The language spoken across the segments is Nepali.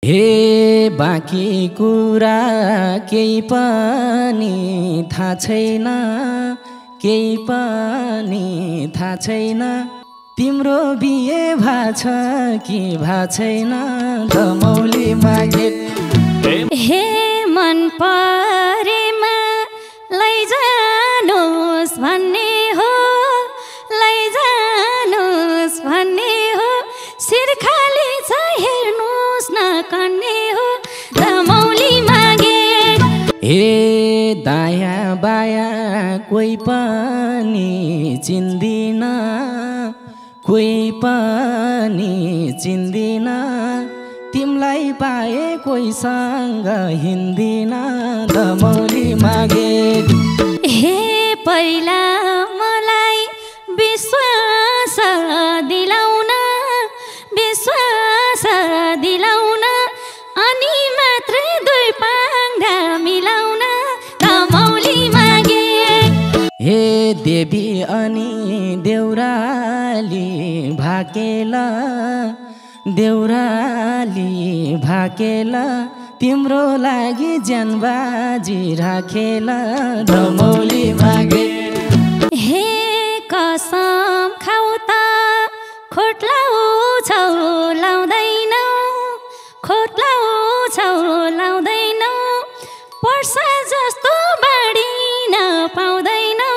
हे बाँकी कुरा केही पनि थाहा छैन, केही पनि थाहा छैन। तिम्रो बिहे भाछ कि भा छैन दमौली मागे। हे मन परेमा लैजानुस् भन्ने हो, लैजानुस् भन्ने हो। शिर खाली छ हेर्नुस् न कन्ने हो दमौली मागे। हे दायाँ बायाँ कोही पनि चिन्दिन, कोही पनि चिन्दिन। तिमलाई पाए कोहीसँग हिँड्दिन दमौली मागे। हे पहिला मलाई विश्वास दिलाउन, विश्वास दिलाउन, अनि मात्रै दुई पाङ्ग्रा मिलाउन दमौली मागे। हे देवी अनि देउराली भाकेल, देउराली भाकेल। तिम्रो लागि ज्यानबाजी राखेल दमौली मागे। हे कसम खाऊ त खोट लाउँछौ लाउँदैनौ, खोट लाउँछौ लाउँदैनौ। पर्सा जस्तो बाँडिन पाउँदैनौ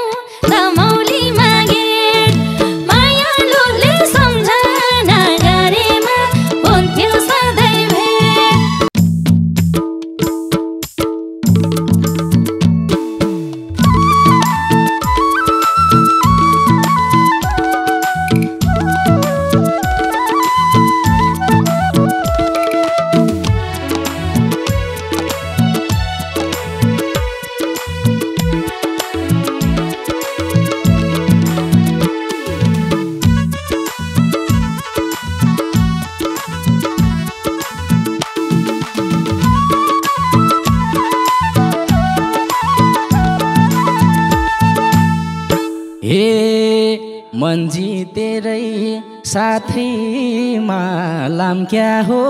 दमौली मागे। मायालुले सम्झना गरेमा हुन्थ्यो सधैँ भेट। हे मंजी तेरै साथैमा लाम क्या हो,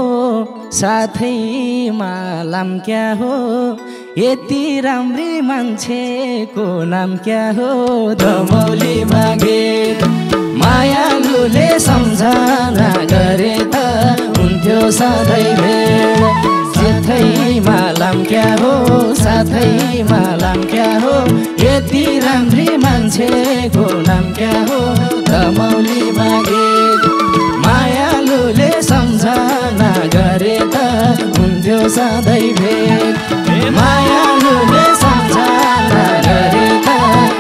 साथैमा लाम क्या हो। यति राम्री मान्छेको नाम क्या हो दमौली मागे। मायालुले सम्झना गरे त हुन्थ्यो सधैँ भेट। साथैमा लाम क्या हो, साथैमा लाम क्या हो। यति राम्री मान्छेको नाम क्या हो दमौली मागे। मायालुले सम्झना गरे त हुन्थ्यो सधैँ भेट। मायालुले सम्झना गरे त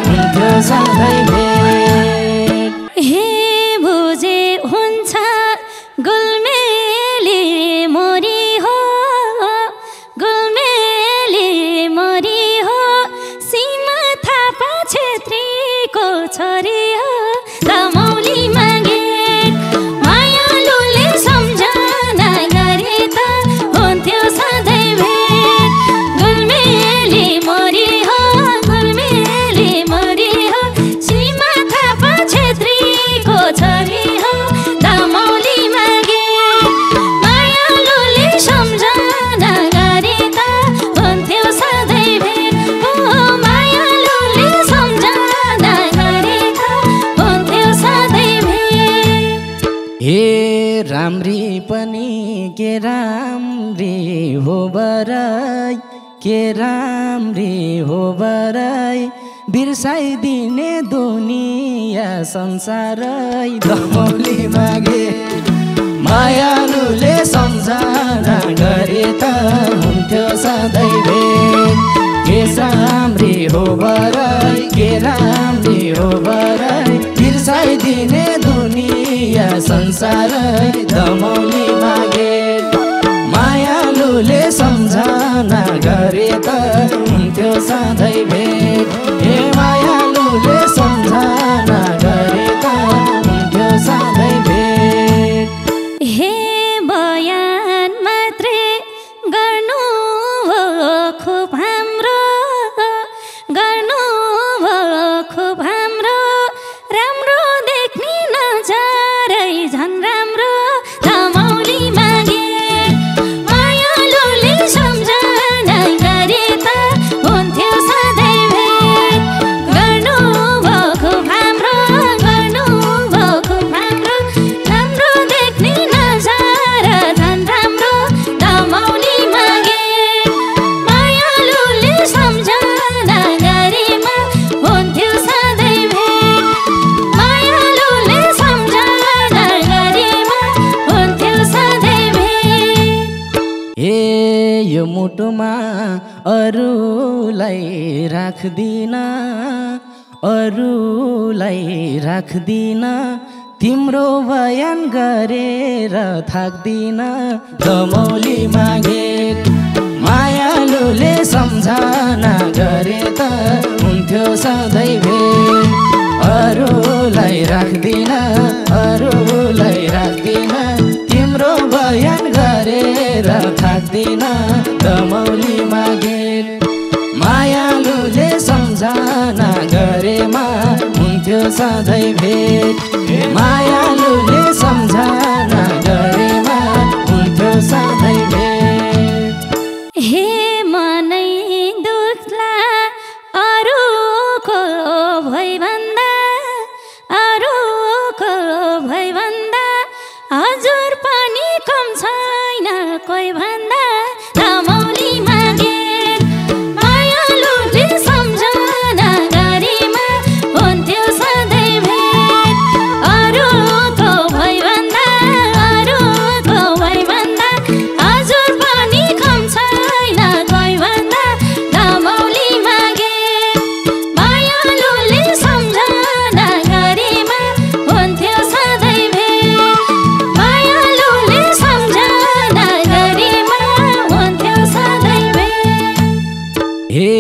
हुन्थ्यो सधैँ भेट। हे बुझे हुन्छ गुलमेली मोरी हो, गुलमेली मोरी हो। सीमा थापा छेत्रीको छोरी हो दमौली मागे। मायालुले सम्झना गरे त हुन्थ्यो सधैँ भेट। गुलमेली मोरी हो, गुलमेली मोरी हो। सीमा थापा छेत्रीको छोरी हो दमौली मागे। मायालुले सम्झना गरे त हुन्थ्यो सधैँ भेट। ओ मायालुले सम्झना गरे त हुन्थ्यो सधैँ भेट। हे राम्री पनि के राम्री हो बराई, के राम्री हो बराई। बिर्साइदिने दुनिया संसारै दमौली मागे। मायालुले सम्झना गरे त हुन्थ्यो सधैँ भेट। के राम्री हो बराई, के राम्री हो बराई। बिर्साइदिने दुनिया संसारै दमौली मागे। मायालुले सम्झना गरे त हुन्थ्यो सधैँ भेट। हे मायालुले सम्झना गरे त हुन्थ्यो सधैँ भेट। हे बयान मात्रै गर्नु हो खुब हाम्रो, गर्नु हो खुब हाम्रो। राम्रो देख्ने नजारै झन् राम्रो दमौली यो मुटुमा अरूलाई राख्दिन तिम्रो बयान गरेर थाक्दिन दमौली मागे मायालुले सम्झना गरे त हुन्थ्यो सधैँ भेट अरूलाई राख्दिन तिम्रो बयान गरेर थाक्दिन दमौली मागे मायालुले सम्झना गरेमा हुन्थ्यो सधैँ भेट मायालुले सम्झना गरेमा हुन्थ्यो सधैँ भेट हे मनै दुख्ला अरूको भइभन्दा हजुर पनि कम छैन कोही भन्दा दमौली मागे मायालुले सम्झना गरेमा हुन्थ्यो सधैँ भेट अरूको भइभन्दा हजुर पनि कम छैन कोही भन्दा दमौली मागे मायालुले सम्झना गरेमा हुन्थ्यो सधैँ भेट मायालुले सम्झना गरेमा हुन्थ्यो सधैँ भेट हे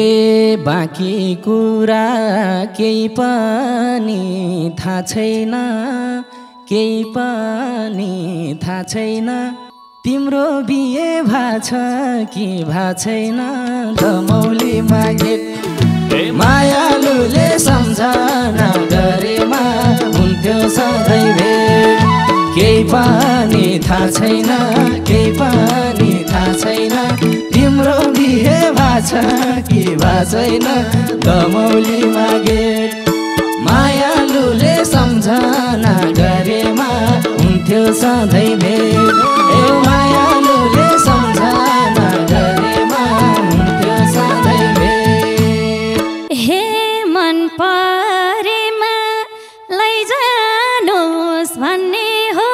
बाँकी कुरा केही पनि थाहा छैन तिम्रो बिहे भाछ कि छैन दमौली मागे मायालुले सम्झना गरेमा हुन्थ्यो सधैँ भेट केही पनि थाहा छैन तिम्रो बिहे भाछ कि छैन दमौली मागे मायालुले सम्झना गरेमा हुन्थ्यो सधैँ भेट मायालुले सम्झना गरेमा हुन्थ्यो सधैँ भेट हे मन परेमा लैजानुस् भन्ने हो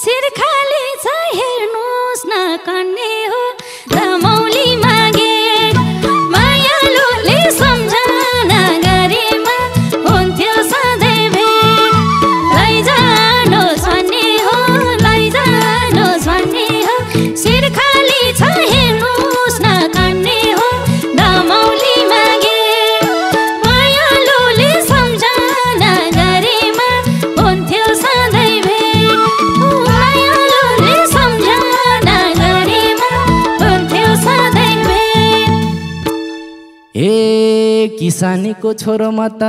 शिर खाली छ हेर्नुस् न कन्ने हो दमौली मागे मायालुले सम्झना गरेमा हुन्थ्यो सधैँ भेट लैजानुस् भन्ने हो शिर खाली छ हेर्नुस् न कन्ने हो दमौली मागे मायालुले सम्झना गरेमा हुन्थ्यो सधैँ भेट मायालुले सम्झना गरेमा हुन्थ्यो सधैँ भेट ए किसानीको छोरो म त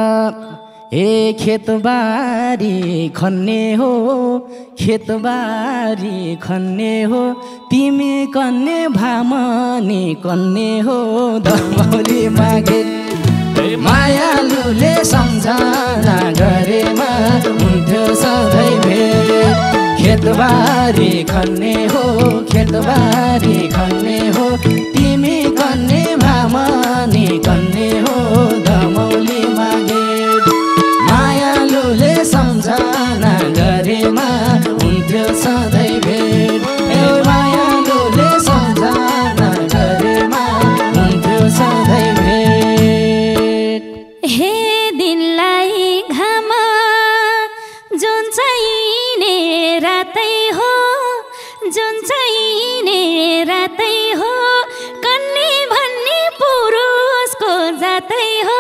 खेतबारी खन्ने हो तिमी कन्ने भामनी कन्ने हो दमौली मागे मायालुले सम्झना गरेमा हुन्थ्यो सधैँ भेट खेतबारी खन्ने हो तिमी कन्ने भामनी कन्ने हो दमौली मागे मायालुले सम्झना गरेमा हुन्थ्यो सधैँ भेट मायालुले सम्झना गरेमा हुन्थ्यो सधैँ भेट हे दिनलाई घाम जुन चाहिने रातै हो कन्ने भन्ने पुरुषको जातै हो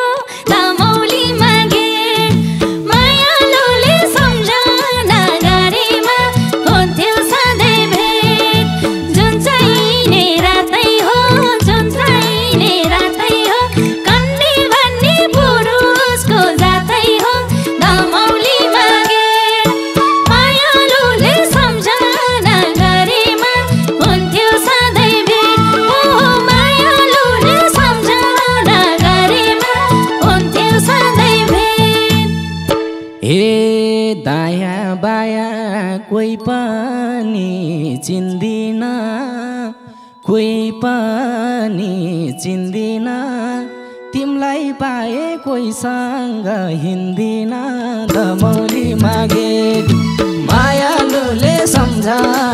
दमौली मागे मायालुले सम्झना गरेमा हुन्थ्यो सधैँ भेट जुन चाहिने रातै हो कन्ने भन्ने पुरुषको जातै हो दमौली मागे मायालुले सम्झना गरेमा हुन्थ्यो सधैँ भेट मायालुले सम्झना गरेमा हुन्थ्यो सधैँ भेट हे दायाँ बायाँ कोही पनि चिन्दिन तिमलाई पाए कोहीसँग हिँड्दिन दमौली मागे मायालुले सम्झना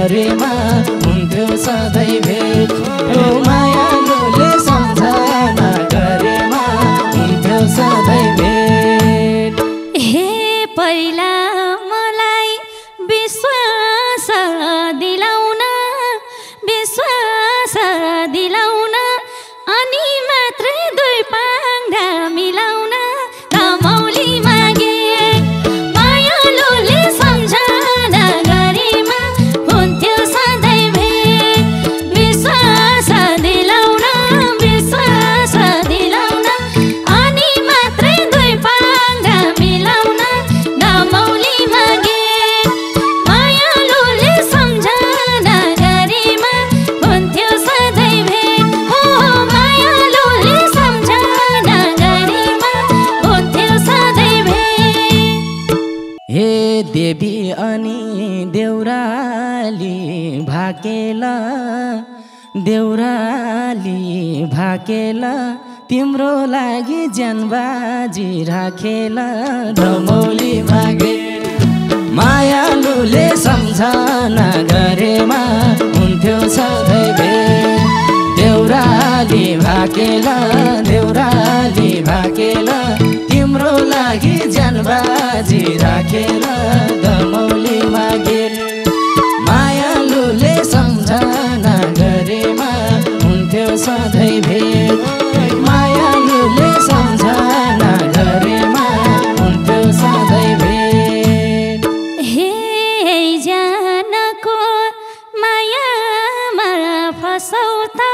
गरेमा हुन्थ्यो सधैँ भेट मायालुले सम्झना गरेमा हुन्थ्यो सधैँ भेट हे पहिला मलाई विश्वास दिलाउन अनि मात्रै दुई पाङ्ग्रा मिलाउन रमौली मागे मायालुले सम्झना गरेमा हुन्थ्यो सधैँ भेट विश्वास दिलाउन अनि मात्रै दुई पाङ्ग्रा मिलाउन रमौली मागे मायालुले सम्झना गरेमा हुन्थ्यो सधैँ भेट हो मायालुले सम्झना गरेमा हुन्थ्यो सधैँ भेट हे देवी अनि देउराली भाकेल तिम्रो लागि ज्यानबाजी राखेल रमौली मागे मायालुले सम्झना गरेमा हुन्थ्यो सधैँ भेट देउराली भाकेल तिम्रो लागि ज्यानबाजी राखेर रमौली मागे मायालुले सम्झना गरेमा हुन्थ्यो सधैँ भेट मायालुले सम्झना गरेमा हुन्थ्यो सधैँ भेट हे जानको मायामा फसौता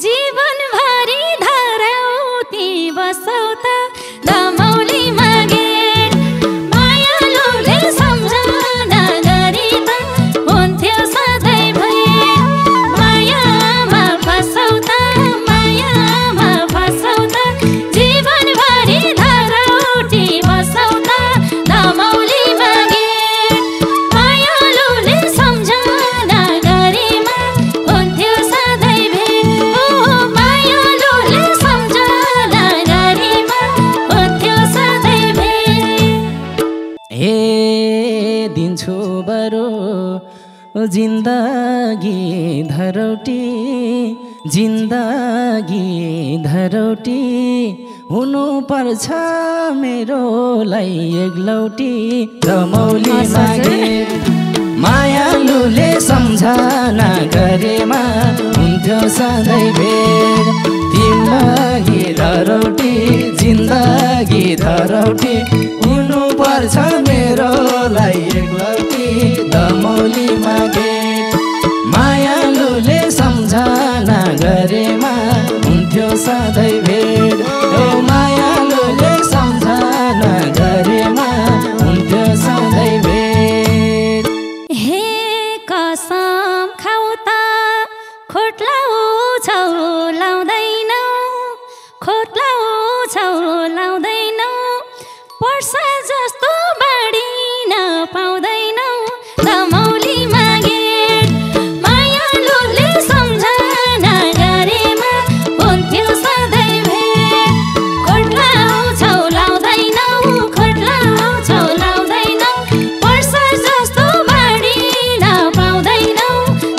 जीवनभरि धराउती बसौता रमौली मागे मायालुले सम्झना गरी त हुन्थ्यो सधैँ भेट मायामा फसौता जीवनभरि धराउती बसौता रमौली मागे मायालुले सम्झना गरेमा हुन्थ्यो सधैँ भेट हो मायालुले सम्झना गरेमा हुन्थ्यो सधैँ भेट हे दिन्छु बरु जिन्दगी धरौटी हुनुपर्छ मेरोलाई एकलौटी रमौली मागे मायालुले सम्झना गरेमा हुन्थ्यो सधैँ भेट जिन्दगी धरौटी हुनुपर्छ मेरोलाई एकलौटी रमौली मागे मायालुले सम्झना गरेमा हुन्थ्यो सधैँ भेट मायालुले सम्झना गरेमा हुन्थ्यो सधैँ भेट हे कसम खाऊ त खोट्लाउँछौ लाउँदैनौ पर्छ जस्तो बाँडिन पाउँदैनौ रमौली मागे मायालुले सम्झना गरेमा हुन्थ्यो सधैँ भेट खोट्लाउँछौ लाउँदैनौ पर्छ जस्तो बाँडिन पाउँदैनौ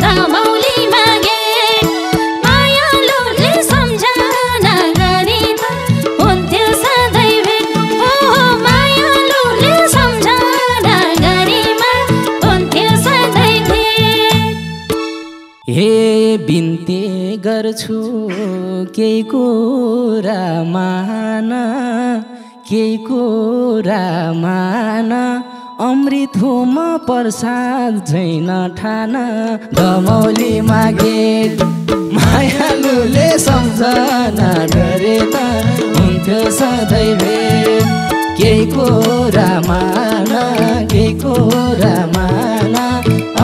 रमौली मागे मायालुले सम्झना गरी त हुन्थ्यो सधैँ भेट हो मायालुले सम्झना गरेमा हुन्थ्यो सधैँ भेट हे बिन्ती गर्छु केही कुरा मान अमृत हो म प्रसाद झैन ठान रमौली मागे मायालुले सम्झना गरे त हुन्थ्यो सधैँ भेट केही कुरा मान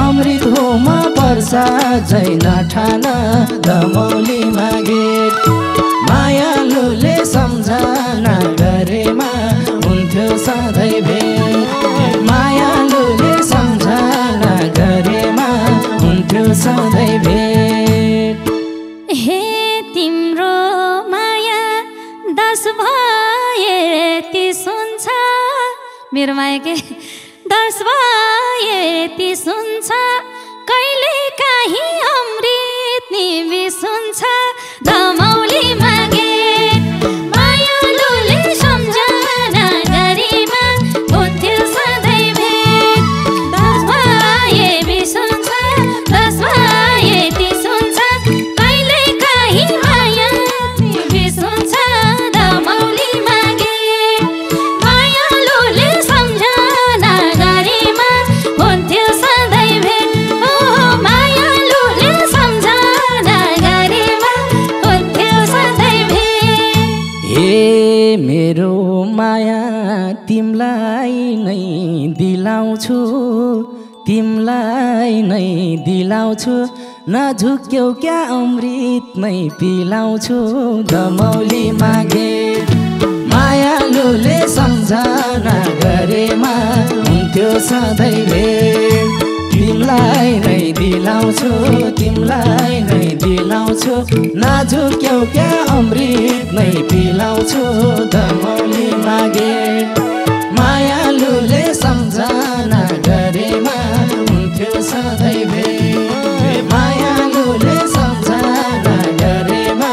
अमृत हो म प्रसाद झैन ठान रमौली मागे मायालुले सम्झना गरेमा हुन्थ्यो सधैँ भेट मायालुले सम्झना गरेमा हुन्थ्यो सधैँ भेट हे तिम्रो माया 10 भए 30 हुन्छ मेरो मायाकै 10 भए 30 हुन्छ कहिले काहीँ अमृत नि विष हुन्छ दमौली मागे मायालुले सम्झना गरेमा हुन्थ्यो सधैँ भेट 10 भए 20 हुन्छ 10 भए 30 हुन्छ कहिले काहीँ माया विष हुन्छ दमौली मागे मायालुले सम्झना गरेमा हुन्थ्यो सधैँ भेट ओ मायालुले सम्झना गरेमा हुन्थ्यो सधैँ भेट हे मेरो माया तिमलाई नै दिलाउँछु तिमलाई नै दिलाउँछु नझुक्यौ क्या अमृत नै पिलाउँछु दमौली मागे मायालुले सम्झना गरेमा हुन्थ्यो सधैँ भेट तिमलाई नै दिलाउँछु तिमलाई नै दिलाउँछु नझुक्यौ क्या अमृत नै पिलाउँछु दमौली मागे मायालुले सम्झना गरेमा हुन्थ्यो सधैँ भेट मायालुले सम्झना गरेमा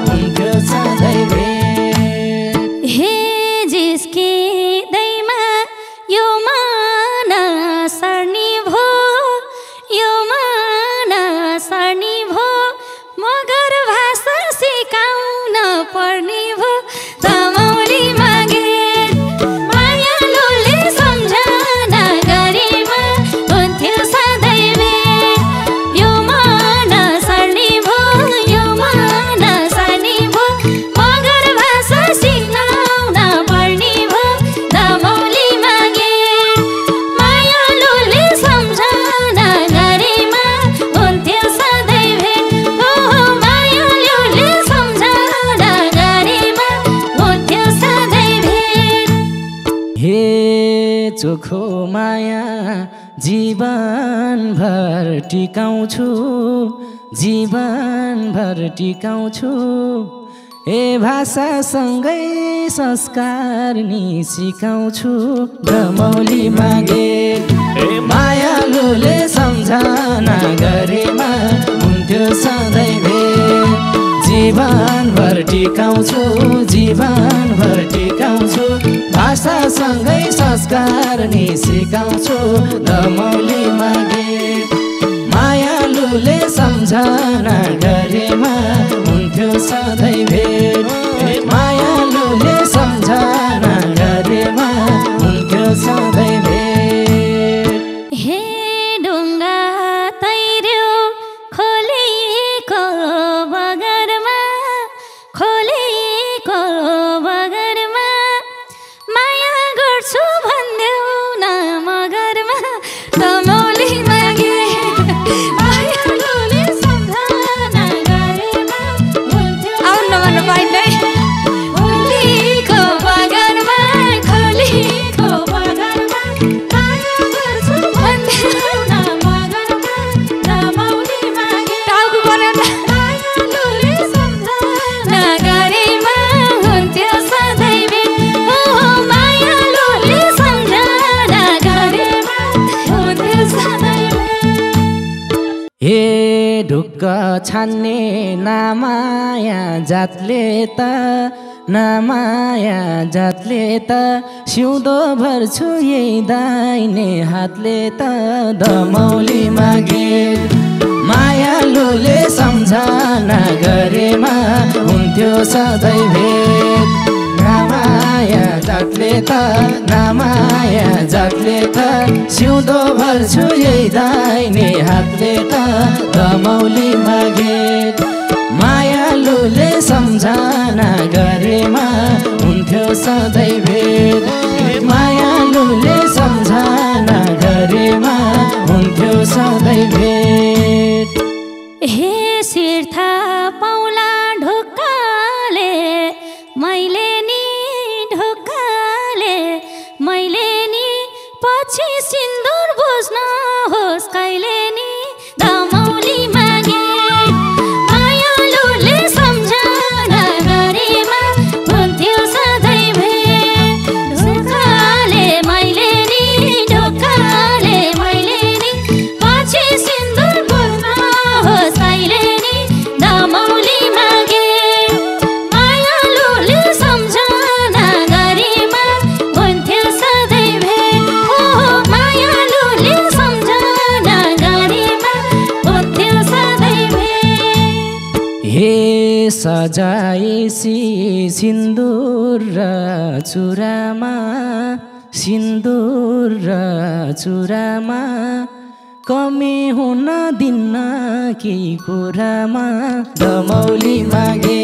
हुन्थ्यो सधैँ भेट हे जिस्के दैमा यो मान सर्नी भो यो मान सर्नी भो मगर भाषा सिकाउन पर्ने भो दमौली मागे मायालुले सम्झना गरेमा हुन्थ्यो सधैँ भेट यो मान सर्नी भो यो मान सर्नी भो मगर भाषा सिकाउन पर्ने भो दमौली मागे मायालुले सम्झना गरेमा हुन्थ्यो सधैँ भेट ओ मायालुले सम्झना गरेमा हुन्थ्यो सधैँ भेट हे चोखो माया जीवनभर टिकाउँछु जीवनभर टिकाउँछु ए भाषासँगै संस्कार नि सिकाउँछु दमौली मागे ए मायालुले सम्झना गरेमा हुन्थ्यो सधैँ भेट जीवनभर टिकाउँछु जीवनभर टिकाउँछु भाषासँगै संस्कार नि सिकाउँछु दमौली मागे मायालुले सम्झना गरेमा हुन्थ्यो सधैँ भेट मायालुले सम्झना गरेमा हुन्थ्यो सधैँ भेट हे ढुङ्गा तैर्यो खोलेको बगरमा खोलेको बगरमा माया गर्छु भन्देऊ न मगरमा दमौली मागे मायालुले सम्झना गरेमा हुन्थ्यो आउन भन्नु पाइँदै खोलेको बगरमा खोलेको बगरमा माया गर्छु भन्देऊ न मगरमा दमौली मागे टाउको बनाउँदा मायालुले सम्झना गरेमा हुन्थ्यो सधैँ भेट ओ मायालुले सम्झना गरेमा हुन्थ्यो सधैँ भेट हे ढुक्क छान्ने नामाया जातले त नामाया जातले त सिउँदो भर्छु यही दाहिने हातले त दमौली मागे मायालुले सम्झना गरेमा हुन्थ्यो सधैँ भेट नामाया जातले त नामाया जातले त सिउँदो भर्छु यही दाहिने हातले त दमौली मागे मायालुले सम्झना गरेमा हुन्थ्यो सधैँ भेट मायालुले सम्झना गरेमा हुन्थ्यो सधैँ भेट हे सिर्था पाउला ढोकाले मैले नि ढोकाले मैले नि पछि सिन्दुर बुझ्न होस् कहिले नि दमौली मागे मायालुले सम्झना गरेमा हुन्थ्यो सधैँ भेट ढोकाले मैले सजाएसी सिन्दुर र चुरामा सिन्दुर र चुरामा कमी हुन दिन्न केही कुरामा दमौली मागे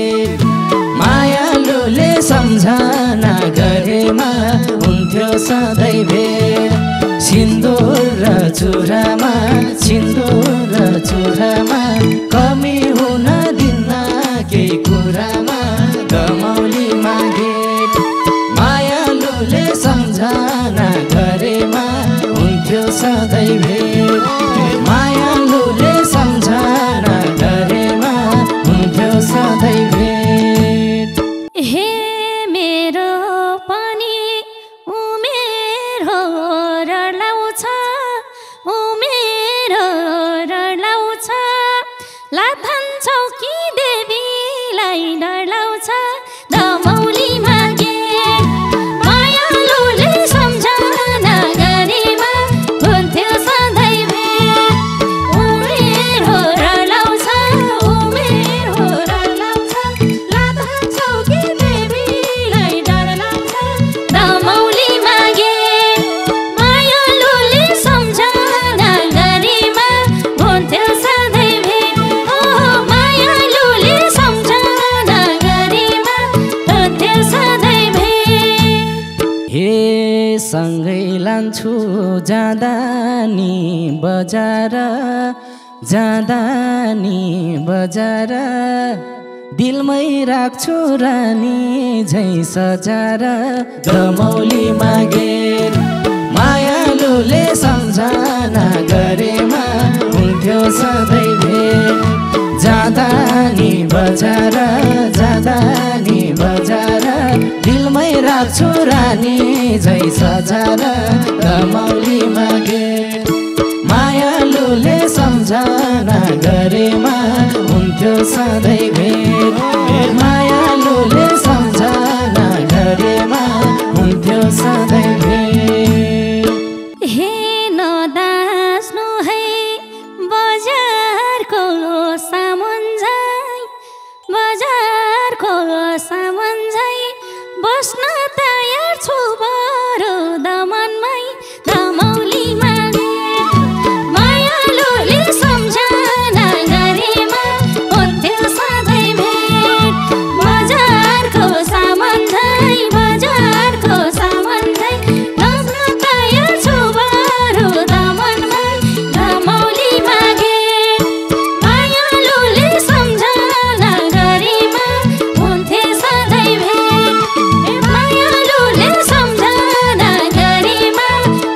मायालुले सम्झना गरेमा हुन्थ्यो सधैँ भेट सिन्दुर र चुरामा सिन्दुर र चुरामा कमी हुन दिन्न केही कुरामा दमौली मागे मायालुले सम्झना गरेमा हुन्थ्यो सधैँ भेट मायालुले सम्झना गरेमा हुन्थ्यो सधैँ भेट हे मेरो पनि उमेर हो रलाउँछ उमेर रलाउँछ लाथन्छौ कि देवीलाई डराउँछ दमौली मागे मायालुले सम्झना गरेमा हुन्थ्यो सधैँ भेट उमेर हो रलाउँछ उमेर हो रलाउँछ लाथन्छौ कि देवीलाई डराउँछ दमौली मागे मायालुले सम्झना गरेमा हुन्थ्यो सधैँ भेट ओ मायालुले सम्झना गरेमा हुन्थ्यो सधैँ भेट हे सँगै लान्छु जाँदा नि बजार जाँदा नि बजार दिलमै राख्छु रानी झै सजार दमौली मागे मायालुले सम्झना गरेमा हुन्थ्यो सधैँ भेट जाँदा नि बजार जाँदा नि बजार दिलमै राख्छु रानी झै सजार दमौली मागे मायालुले सम्झना गरेमा हुन्थ्यो सधैँ भेट मायालुले सम्झना गरेमा हुन्थ्यो सधैँ भेट हे नदास्नु है बजारको सामान झै बजारको सामान झै बस्न तयार छु बरु दमनमै दमौली मागे मायालुले सम्झना गरेमा हुन्थ्यो सधैँ भेट बजारको सामान झै बजारको सामान झै बस्न तयार छु बरु दमनमै दमौली मागे मायालुले सम्झना गरेमा हुन्थ्यो सधैँ भेट मायालुले सम्झना गरेमा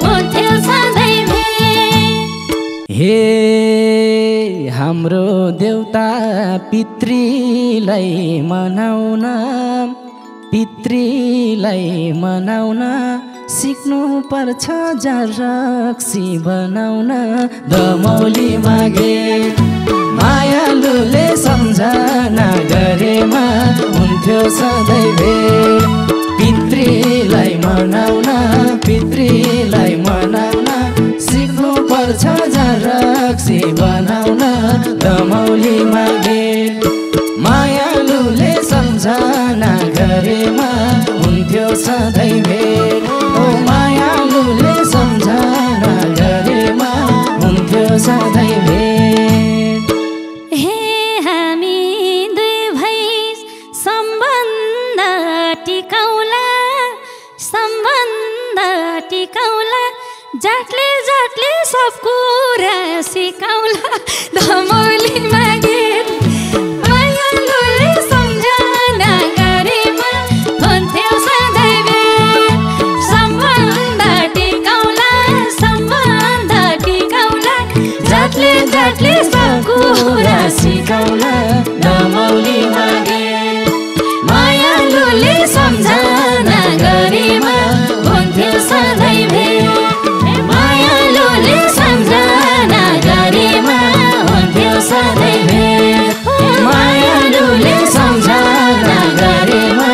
हुन्थ्यो सधैँ भेट हे हाम्रो देउता पितृलाई मनाउन पितृलाई मनाउन सिक्नु पर्छ रक्सी बनाउन दमौली मागे मायालुले सम्झना गरेमा हुन्थ्यो सधैँ भेट पितृलाई मनाउन पितृलाई मनाउन सिक्नु पर्छ रक्सी बनाउन दमौली मागे मायालुले सम्झना गरेमा हुन्थ्यो सधैँ भेट ओ मायालुले सम्झना गरेमा हुन्थ्यो सधैँ भेट हे हामी दुई भाइ सम्बन्ध टिकाउला जातले जातले सब कुरा सिकाउला दमौली मागे मायालुले सम्झना गरेमा हुन्थ्यो सधैँ भेट सम्बन्ध टिकाउला जातले जातले सब कुरा सिकाउला दमौली मागे मायालुले सम्झना गरेमा हुन्थ्यो सधैँ भेट मायालुले सम्झना गरेमा हुन्थ्यो सधैँ भेट मायालुले सम्झना गरेमा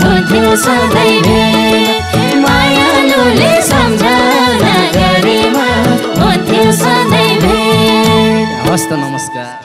हुन्थ्यो सधैँ भेट मायालुले सम्झना गरेमा हुन्थ्यो सधैँ भेट। हवस् त, नमस्कार।